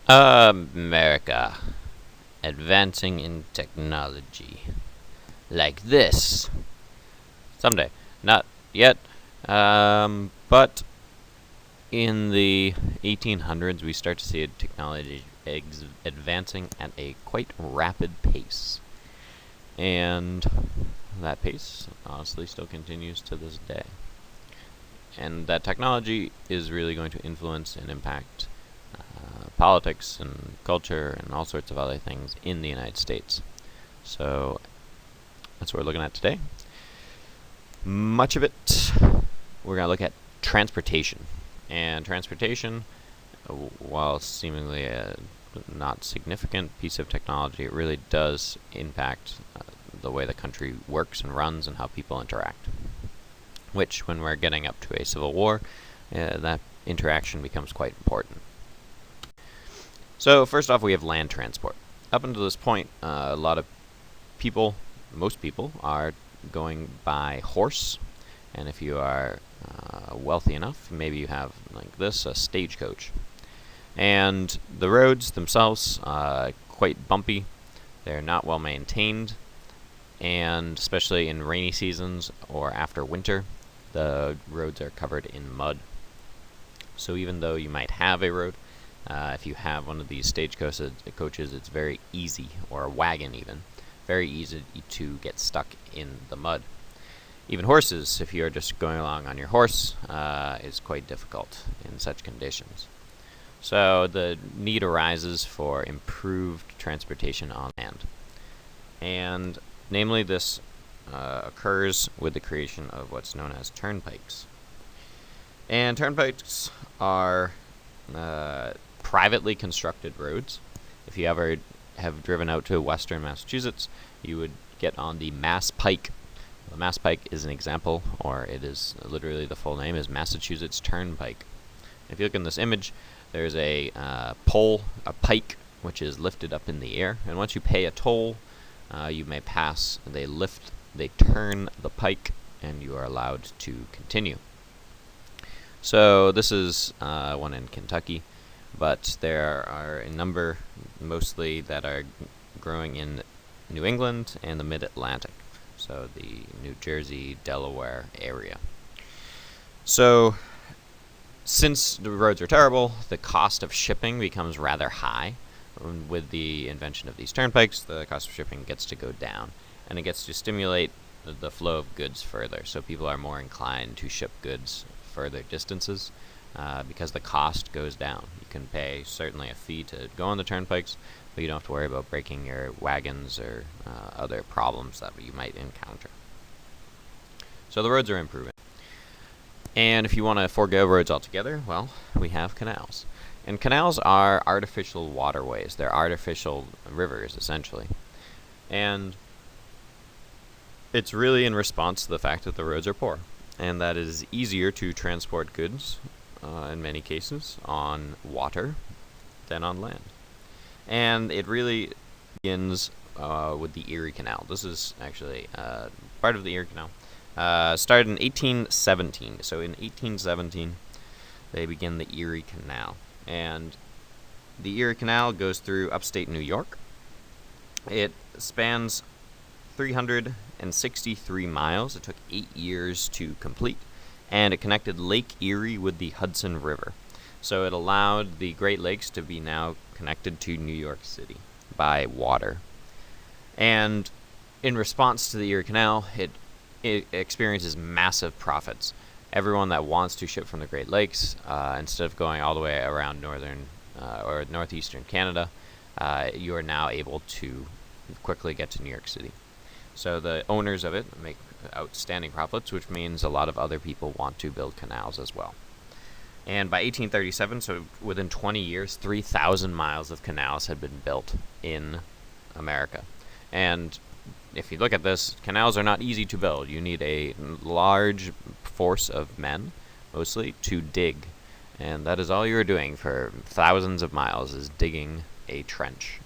America, advancing in technology. Like this. Someday. Not yet. But in the 1800s, we start to see technology advancing at a quite rapid pace. And that pace, honestly, still continues to this day. And that technology is really going to influence and impact politics and culture and all sorts of other things in the United States. So that's what we're looking at today. Much of it, we're going to look at transportation. And transportation, while seemingly a not significant piece of technology, it really does impact the way the country works and runs and how people interact. Which, when we're getting up to a civil war, that interaction becomes quite important. So first off, we have land transport. Up until this point, a lot of people, most people, are going by horse. And if you are wealthy enough, maybe you have, like this, a stagecoach. And the roads themselves, quite bumpy. They're not well maintained. And especially in rainy seasons or after winter, the roads are covered in mud. So even though you might have a road, if you have one of these stagecoaches, it's very easy, or a wagon even, very easy to get stuck in the mud. Even horses, if you're just going along on your horse, is quite difficult in such conditions. So the need arises for improved transportation on land. And namely, this occurs with the creation of what's known as turnpikes. And turnpikes are privately constructed roads. If you ever have driven out to western Massachusetts, you would get on the Mass Pike. The Mass Pike is an example, or it is literally the full name is Massachusetts Turnpike. If you look in this image, there's a pole, a pike, which is lifted up in the air. And once you pay a toll, you may pass. They turn the pike, and you are allowed to continue. So this is one in Kentucky, but there are a number, mostly that are growing in New England and the Mid-Atlantic, so the New Jersey, Delaware area. So since the roads are terrible, the cost of shipping becomes rather high. With the invention of these turnpikes, the cost of shipping gets to go down, and it gets to stimulate the flow of goods further, so people are more inclined to ship goods further distances because the cost goes down. You can pay certainly a fee to go on the turnpikes, but you don't have to worry about breaking your wagons or other problems that you might encounter. So the roads are improving. And if you want to forego roads altogether, well, we have canals. And canals are artificial waterways. They're artificial rivers, essentially. And it's really in response to the fact that the roads are poor, and that it is easier to transport goods, in many cases, on water than on land. And it really begins with the Erie Canal. This is actually part of the Erie Canal. Started in 1817. So in 1817, they begin the Erie Canal. And the Erie Canal goes through upstate New York. It spans 363 miles. It took 8 years to complete. And it connected Lake Erie with the Hudson River. So it allowed the Great Lakes to be now connected to New York City by water. And in response to the Erie Canal, it experiences massive profits. Everyone that wants to ship from the Great Lakes, instead of going all the way around northern or northeastern Canada, you are now able to quickly get to New York City. So the owners of it make outstanding profits, which means a lot of other people want to build canals as well. And by 1837, so within 20 years, 3,000 miles of canals had been built in America. And if you look at this, canals are not easy to build. You need a large force of men, mostly, to dig. And that is all you're doing for thousands of miles, is digging a trench.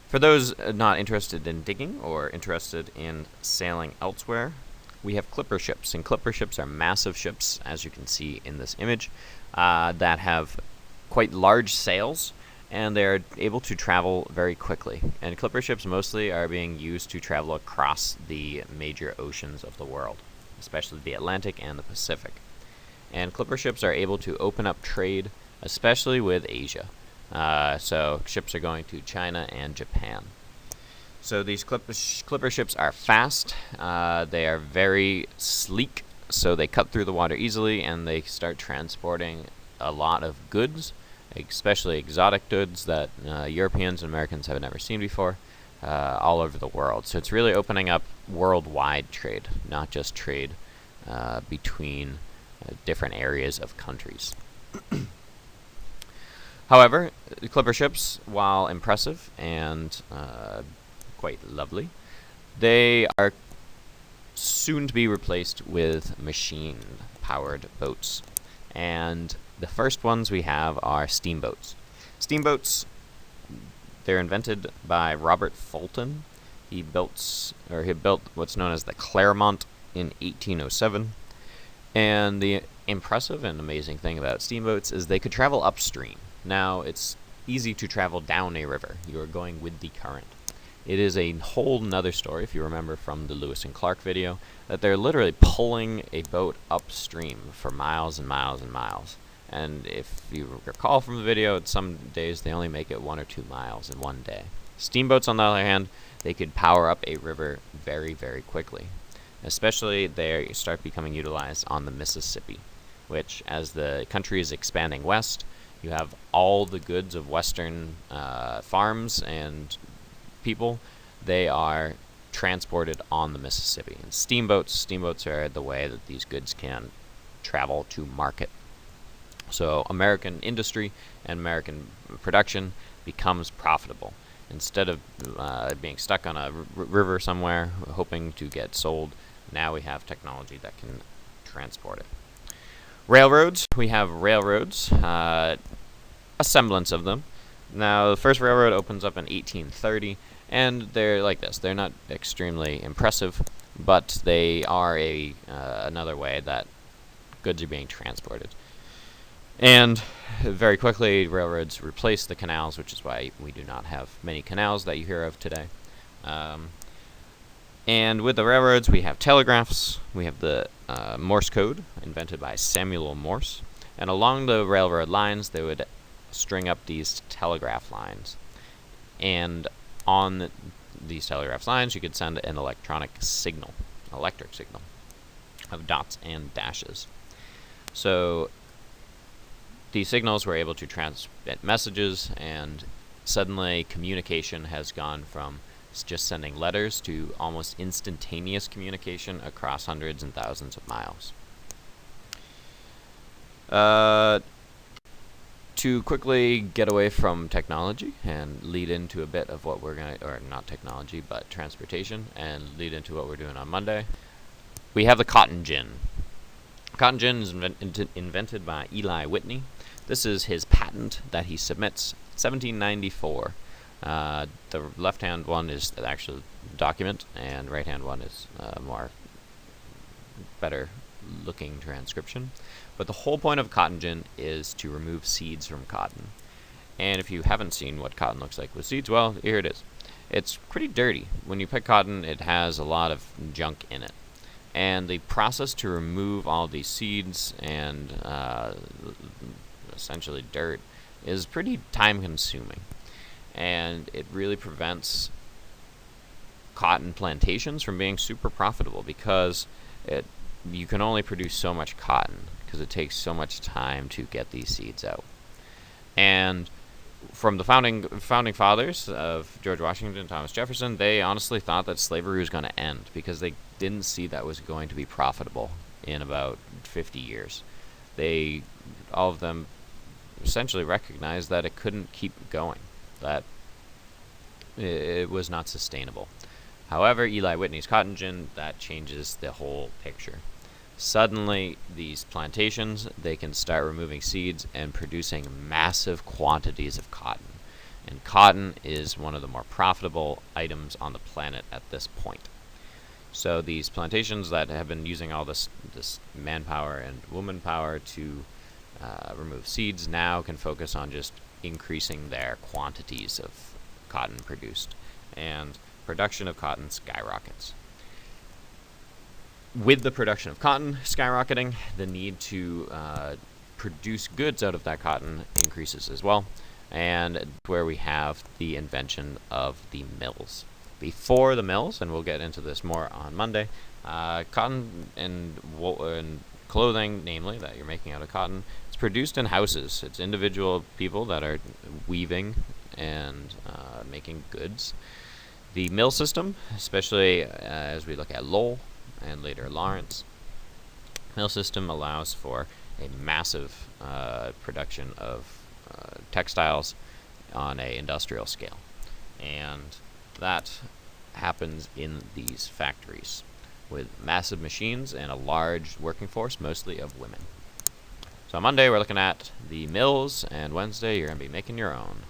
For those not interested in digging or interested in sailing elsewhere, we have clipper ships. And clipper ships are massive ships, as you can see in this image, that have quite large sails, and they're able to travel very quickly. And clipper ships mostly are being used to travel across the major oceans of the world, especially the Atlantic and the Pacific. And clipper ships are able to open up trade, especially with Asia. So ships are going to China and Japan. So these clipper ships are fast. They are very sleek, so they cut through the water easily, and they start transporting a lot of goods, especially exotic goods that Europeans and Americans have never seen before, all over the world. So it's really opening up worldwide trade, not just trade between different areas of countries. However, the clipper ships, while impressive and quite lovely, they are soon to be replaced with machine-powered boats. And the first ones we have are steamboats. Steamboats, they're invented by Robert Fulton. He built what's known as the Claremont in 1807. And the impressive and amazing thing about steamboats is they could travel upstream. Now, it's easy to travel down a river. You are going with the current. It is a whole nother story, if you remember from the Lewis and Clark video, that they're literally pulling a boat upstream for miles and miles and miles. And if you recall from the video, some days they only make it 1 or 2 miles in one day. Steamboats, on the other hand, they could power up a river very, very quickly. Especially they start becoming utilized on the Mississippi, which, as the country is expanding west, you have all the goods of western farms and people. They are transported on the Mississippi. And steamboats are the way that these goods can travel to market. So American industry and American production becomes profitable. Instead of being stuck on a river somewhere hoping to get sold, now we have technology that can transport it. Railroads. We have railroads, a semblance of them. Now, the first railroad opens up in 1830, and they're like this. They're not extremely impressive, but they are another way that goods are being transported. And very quickly, railroads replaced the canals, which is why we do not have many canals that you hear of today. And with the railroads, we have telegraphs. We have the Morse code, invented by Samuel Morse. And along the railroad lines, they would string up these telegraph lines. And on these telegraph lines, you could send an electric signal of dots and dashes. So these signals were able to transmit messages, and suddenly communication has gone from just sending letters to almost instantaneous communication across hundreds and thousands of miles. To quickly get away from technology and lead into a bit of what we're going to, or not technology, but transportation, and lead into what we're doing on Monday, we have the cotton gin. Cotton gin is invented by Eli Whitney. This is his patent that he submits, 1794. The left-hand one is the actual document, and right-hand one is more better-looking transcription. But the whole point of cotton gin is to remove seeds from cotton. And if you haven't seen what cotton looks like with seeds, well, here it is. It's pretty dirty. When you pick cotton, it has a lot of junk in it. And the process to remove all these seeds and essentially dirt is pretty time-consuming. And it really prevents cotton plantations from being super profitable, because you can only produce so much cotton because it takes so much time to get these seeds out. And from the founding fathers of George Washington and Thomas Jefferson, they honestly thought that slavery was going to end because they didn't see that was going to be profitable in about 50 years. All of them essentially recognized that it couldn't keep going, that it was not sustainable. However, Eli Whitney's cotton gin, that changes the whole picture. Suddenly, these plantations, they can start removing seeds and producing massive quantities of cotton. And cotton is one of the more profitable items on the planet at this point. So these plantations that have been using all this manpower and woman power to remove seeds now can focus on just increasing their quantities of cotton produced, and production of cotton skyrockets. With the production of cotton skyrocketing, the need to produce goods out of that cotton increases as well, and where we have the invention of the mills. Before the mills, and we'll get into this more on Monday, cotton and clothing, namely, that you're making out of cotton, it's produced in houses. It's individual people that are weaving and making goods. The mill system, especially as we look at Lowell and later Lawrence, mill system allows for a massive production of textiles on an industrial scale. And that happens in these factories with massive machines and a large working force, mostly of women. So on Monday, we're looking at the mills, and Wednesday, you're going to be making your own.